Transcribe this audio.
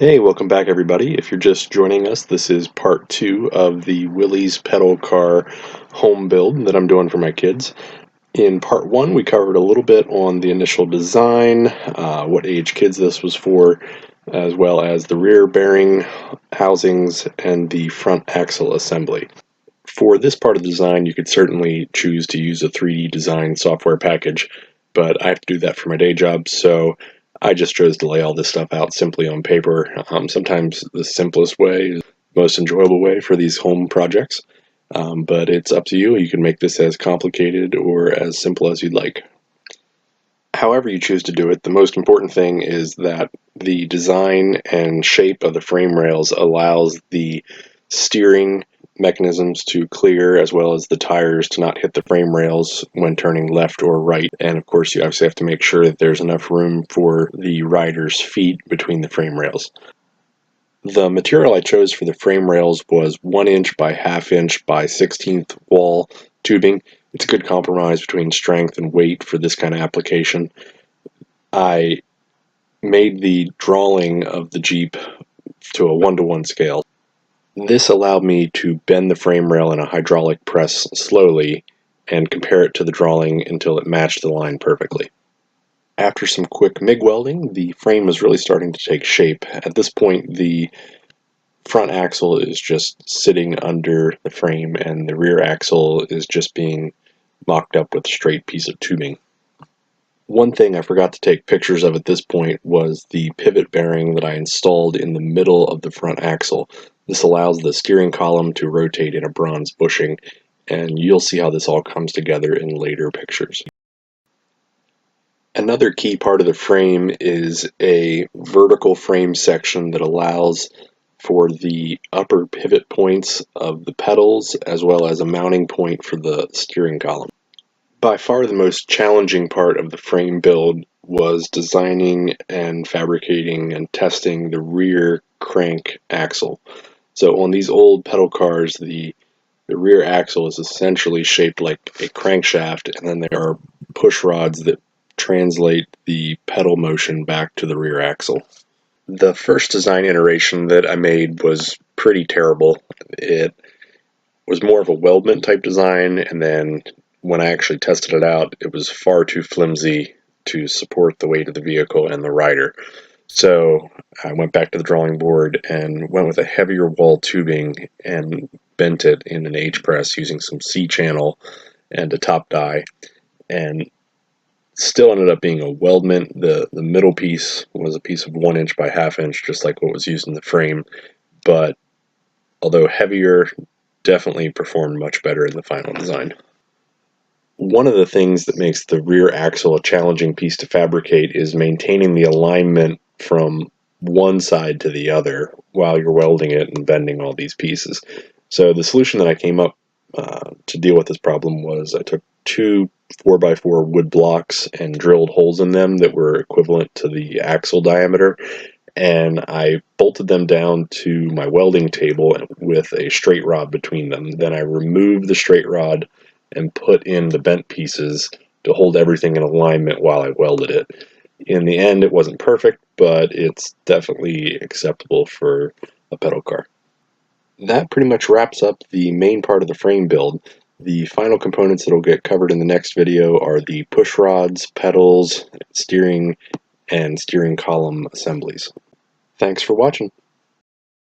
Hey, welcome back everybody. If you're just joining us, this is part 2 of the Willys pedal car home build that I'm doing for my kids. In part 1, we covered a little bit on the initial design, what age kids this was for, as well as the rear bearing housings and the front axle assembly. For this part of the design, you could certainly choose to use a 3D design software package, but I have to do that for my day job, so I just chose to lay all this stuff out simply on paper. Sometimes the simplest way is the most enjoyable way for these home projects, but it's up to you. You can make this as complicated or as simple as you'd like. However you choose to do it, the most important thing is that the design and shape of the frame rails allows the steering mechanisms to clear, as well as the tires to not hit the frame rails when turning left or right. And of course, you obviously have to make sure that there's enough room for the rider's feet between the frame rails. The material I chose for the frame rails was 1 inch by 1/2 inch by 1/16 wall tubing. It's a good compromise between strength and weight for this kind of application. I made the drawing of the Jeep to a 1-to-1 scale. This allowed me to bend the frame rail in a hydraulic press slowly and compare it to the drawing until it matched the line perfectly. After some quick MIG welding, the frame was really starting to take shape. At this point, the front axle is just sitting under the frame and the rear axle is just being mocked up with a straight piece of tubing. One thing I forgot to take pictures of at this point was the pivot bearing that I installed in the middle of the front axle. This allows the steering column to rotate in a bronze bushing, and you'll see how this all comes together in later pictures. Another key part of the frame is a vertical frame section that allows for the upper pivot points of the pedals, as well as a mounting point for the steering column. By far the most challenging part of the frame build was designing and fabricating and testing the rear crank axle. So on these old pedal cars, the rear axle is essentially shaped like a crankshaft, and then there are push rods that translate the pedal motion back to the rear axle. The first design iteration that I made was pretty terrible. It was more of a weldment type design, and then when I actually tested it out, it was far too flimsy to support the weight of the vehicle and the rider. So I went back to the drawing board and went with a heavier wall tubing and bent it in an H press using some C-channel and a top die, and still ended up being a weldment. The middle piece was a piece of 1 inch by 1/2 inch, just like what was used in the frame, but although heavier, definitely performed much better in the final design. One of the things that makes the rear axle a challenging piece to fabricate is maintaining the alignment from one side to the other while you're welding it and bending all these pieces. So the solution that I came up to deal with this problem was I took 2 4x4 wood blocks and drilled holes in them that were equivalent to the axle diameter, and I bolted them down to my welding table with a straight rod between them. Then I removed the straight rod and put in the bent pieces to hold everything in alignment while I welded it. In the end, it wasn't perfect, but it's definitely acceptable for a pedal car. That pretty much wraps up the main part of the frame build. The final components that will get covered in the next video are the push rods, pedals, steering, and steering column assemblies. Thanks for watching.